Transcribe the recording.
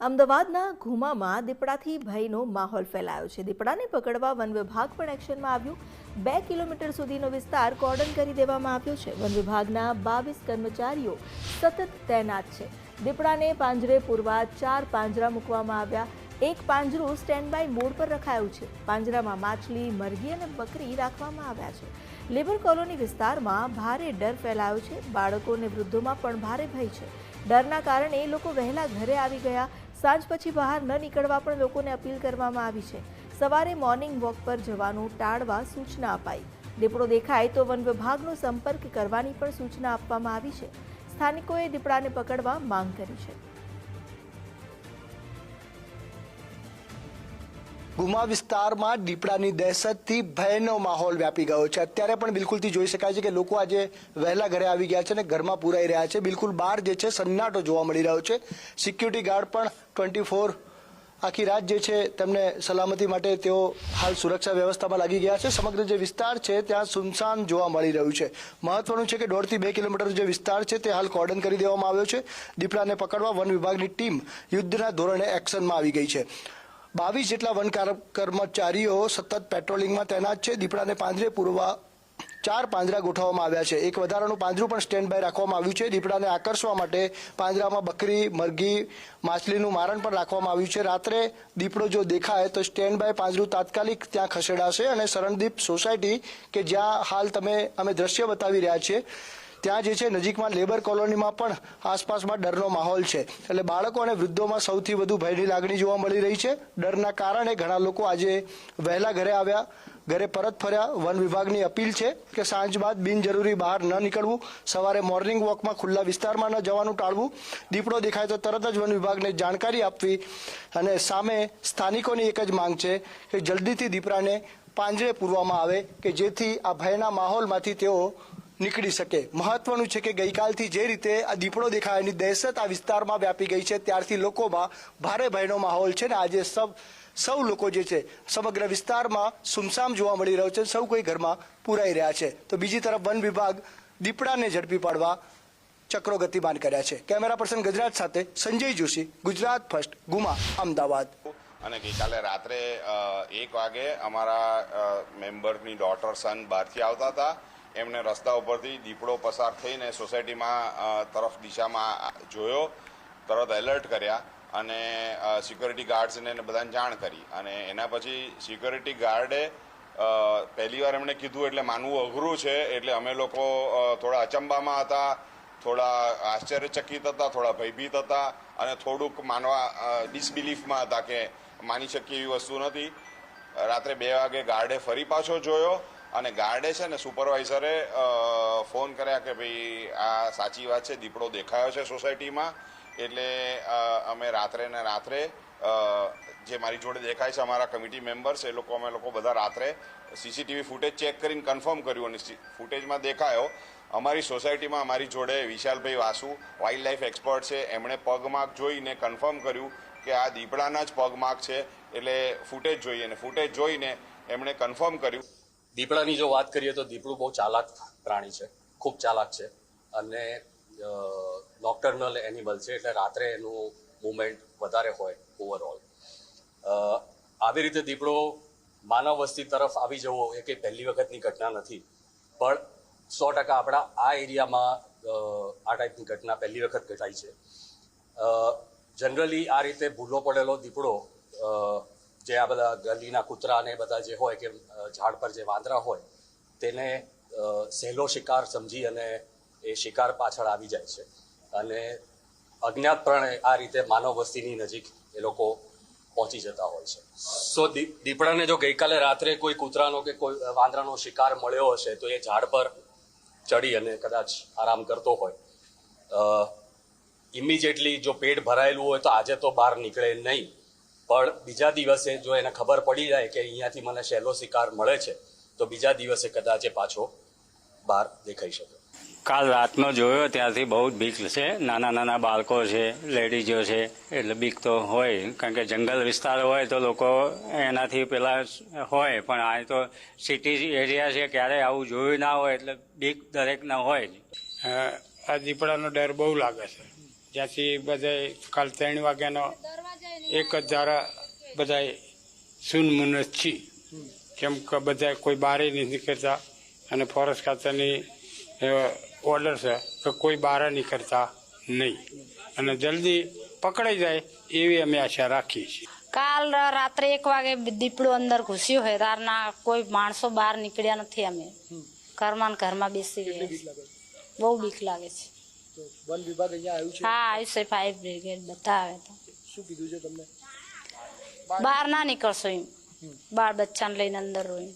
અમદાવાદના ઘુમામાં દીપડાથી ભયનો માહોલ ફેલાયો છે। દીપડાને પકડવા વન વિભાગ પણ એક્શનમાં આવ્યું। 2 કિલોમીટર સુધીનો વિસ્તાર કોર્ડન કરી દેવામાં આવ્યો છે। વન વિભાગના 22 કર્મચારીઓ સતત તૈનાત છે। દીપડાને પાંજરે પૂરવા 4 પાંજરા મૂકવામાં આવ્યા। એક પાંજરું સ્ટેન્ડ બાય મોડ પર રખાયું છે। પાંજરામાં માછલી, મરઘી અને બકરી રાખવામાં આવ્યા છે। લેબર કોલોની વિસ્તારમાં ભારે ડર ફેલાયો છે। બાળકો અને વૃદ્ધોમાં પણ ભારે ભય છે। ડરના કારણે લોકો વહેલા ઘરે આવી ગયા। સાંજ પછી બહાર ન નીકળવા પણ લોકોને અપીલ કરવામાં આવી છે। સવારે મોર્નિંગ વોક પર જવાનું ટાળવા સૂચના અપાઈ। દીપડો દેખાય તો વન વિભાગનો સંપર્ક કરવાની પણ સૂચના આપવામાં આવી છે। સ્થાનિકોએ દીપડાને પકડવા માંગ કરી છે। ગુમા વિસ્તારમાં દીપડાની દહેશતથી ભયનો માહોલ વ્યાપી ગયો છે। અત્યારે પણ બિલકુલથી જોઈ શકાય છે કે લોકો આજે વહેલા ઘરે આવી ગયા છે અને ઘરમાં પુરાઈ રહ્યા છે। બિલકુલ બહાર જે છે સન્નાટો જોવા મળી રહ્યો છે। સિક્યુરિટી ગાર્ડ પણ 24 આખી રાત જે છે તેમને સલામતી માટે તેઓ હાલ સુરક્ષા વ્યવસ્થામાં લાગી ગયા છે। સમગ્ર જે વિસ્તાર છે ત્યાં સુનસાન જોવા મળી રહ્યું છે। મહત્વનું છે કે 1.5 થી 2 કિલોમીટર જે વિસ્તાર છે તે હાલ કોર્ડન કરી દેવામાં આવ્યો છે। દીપડાને પકડવા વન વિભાગની ટીમ યુદ્ધના ધોરણે એક્શનમાં આવી ગઈ છે। 22 જેટલા વન કર્મચારીઓ સતત પેટ્રોલિંગમાં તૈનાત છે। દીપડાને પાંજરે પૂરવા 4 પાંજરા ગોઠવવામાં આવ્યા છે। એક વધારાનું પાંજરું પણ સ્ટેન્ડ બાય રાખવામાં આવ્યું છે। દીપડાને આકર્ષવા માટે પાંજરામાં બકરી, મરઘી, માછલીનું મારણ પણ રાખવામાં આવ્યું છે। રાત્રે દીપડો જો દેખાય તો સ્ટેન્ડ બાય પાંજરું તાત્કાલિક ત્યાં ખસેડાશે અને શરણદીપ સોસાયટી કે જ્યાં હાલ અમે દ્રશ્ય બતાવી રહ્યા છીએ ત્યાં જે છે નજીકમાં લેબર કોલોનીમાં પણ આસપાસમાં ડરનો માહોલ છે। એટલે બાળકો અને વૃદ્ધોમાં સૌથી વધુ ભયની લાગણી જોવા મળી રહી છે। ડરના કારણે ઘણા લોકો આજે વહેલા ઘરે આવ્યા, ઘરે પરત ફર્યા। વન વિભાગની અપીલ છે કે સાંજ બાદ બિનજરૂરી બહાર ન નીકળવું, સવારે મોર્નિંગ વોકમાં ખુલ્લા વિસ્તારમાં ન જવાનું ટાળવું। દીપડો દેખાય તો તરત જ વન વિભાગને જાણકારી આપવી અને સામે સ્થાનિકોની એક જ માંગ છે કે જલ્દીથી દીપડાને પાંજરે પૂરવામાં આવે કે જેથી આ ભયના માહોલમાંથી તેઓ નીકળી શકે। મહત્વનું છે કે ગઈકાલથી જે રીતે આ દીપડો દેખાયાની દહેશત આ વિસ્તારમાં વ્યાપી ગઈ છે ત્યારથી લોકોમાં ભારે ભયનો માહોલ છે ને આજે સૌ લોકો જે છે સમગ્ર વિસ્તારમાં સુમસામ જોવા મળી રહ્યો છે। સૌ કોઈ ઘરમાં પુરાઈ રહ્યા છે। તો બીજી તરફ વન વિભાગ દીપડાને ઝડપી પાડવા ચક્રો ગતિમાન કર્યા છે। કેમેરા પર્સન ગજરાત સાથે સંજય જોશી, ગુજરાત ફર્સ્ટ, ગુમા, અમદાવાદ। અને ગઈકાલે રાત્રે 1 વાગે અમારા મેમ્બરની ડોટર સન બહારથી આવતા હતા। એમને રસ્તા ઉપરથી દીપડો પસાર થઈને સોસાયટીમાં તરફ દિશામાં જોયો, તરત એલર્ટ કર્યા અને સિક્યોરિટી ગાર્ડ્સને બધાને જાણ કરી। અને એના પછી સિક્યોરિટી ગાર્ડે પહેલી વાર એમણે કીધું એટલે માનવું અઘરું છે। એટલે અમે લોકો થોડા અચંબામાં હતા, થોડા આશ્ચર્યચકિત હતા, થોડા ભયભીત હતા અને થોડુંક ડિસબિલીફમાં હતા કે માની શકીએ એવી વસ્તુ નથી। રાત્રે 2 વાગે ગાર્ડે ફરી પાછો જોયો અને ગાર્ડે છે ને સુપરવાઇઝરે ફોન કર્યા કે ભાઈ આ સાચી વાત છે, દીપડો દેખાયો છે સોસાયટીમાં। એટલે અમે રાત્રે જે મારી જોડે દેખાય છે અમારા કમિટી મેમ્બર્સ અમે લોકો બધા રાત્રે સીસીટીવી ફૂટેજ ચેક કરીને કન્ફર્મ કર્યું અને ફૂટેજમાં દેખાયો। અમારી સોસાયટીમાં અમારી જોડે વિશાલભાઈ વાસુ વાઇલ્ડ લાઈફ એક્સપર્ટ છે, એમણે પગમાર્ક જોઈને કન્ફર્મ કર્યું કે આ દીપડાના જ પગમાર્ક છે। એટલે ફૂટેજ જોઈએ અને ફૂટેજ જોઈને એમણે કન્ફર્મ કર્યું। દીપડાની જો વાત કરીએ તો દીપડું બહુ ચાલાક પ્રાણી છે, ખૂબ ચાલાક છે અને નોક્ટર્નલ એનિમલ છે એટલે રાત્રે એનું મૂવમેન્ટ વધારે હોય ઓવરઓલ। આવી રીતે દીપડો માનવ વસ્તી તરફ આવી જવો એ કંઈ પહેલી વખતની ઘટના નથી, પણ 100% આપણા આ એરિયામાં આ ટાઈપની ઘટના પહેલી વખત ઘટાઈ છે। જનરલી આ રીતે ભૂલો પડેલો દીપડો જે આ બધા ગલીના કૂતરા ને બધા જે હોય કે ઝાડ પર જે વાંદરા હોય તેને સહેલો શિકાર સમજી અને એ શિકાર પાછળ આવી જાય છે અને અજ્ઞાતપણે આ રીતે માનવ વસ્તીની નજીક એ લોકો પહોંચી જતા હોય છે। સો દીપડાને જો ગઈકાલે રાત્રે કોઈ કૂતરાનો કે કોઈ વાંદરાનો શિકાર મળ્યો હશે તો એ ઝાડ પર ચડી અને કદાચ આરામ કરતો હોય, ઇમિડિયેટલી જો પેટ ભરાયેલું હોય તો આજે તો બહાર નીકળે નહીં, પણ બીજા દિવસે જો એને ખબર પડી જાય કે અહીંયાથી મને સહેલો શિકાર મળે છે તો બીજા દિવસે કદાચ એ પાછો બહાર દેખાઈ શકે। કાલ રાતનો જોયો ત્યારથી બહુ જ બીક છે। નાના બાળકો છે, લેડીઝો છે, એટલે બીક તો હોય, કારણ કે જંગલ વિસ્તાર હોય તો લોકો એનાથી પેલા હોય, પણ આ તો સિટી એરિયા છે, ક્યારેય આવું જોયું ના હોય એટલે બીક દરેકના હોય જ। આ દીપડાનો ડર બહુ લાગે છે। જ્યાંથી બધે કાલ 3 વાગ્યાનો એક જ ધારા બધા સુનમુન જ છીએ, કેમ કે બધા કોઈ બહાર નથી નીકળતા અને ફોરેસ્ટ ખાતાની ઓર્ડર છે કે કોઈ બહાર નીકળતા નહીં અને જલ્દી પકડાઈ જાય એવી અમે આશા રાખીએ છીએ. કાલ રાત્રે 1 વાગે દીપડો અંદર ઘૂસ્યો હોય તારના કોઈ માણસો બહાર નીકળ્યા નથી. અમે ઘરમાં બેસી ગયા છીએ. બહુ બીક લાગે છે. વન વિભાગ અહીંયા આવ્યું છે? હા આવ્યું છે. ફાયર બ્રિગેડ બધા આવે તો શું કીધું છે તમને? બહાર ના નીકળશો એમ, બાળ બચ્ચાને લઈને અંદર હોય.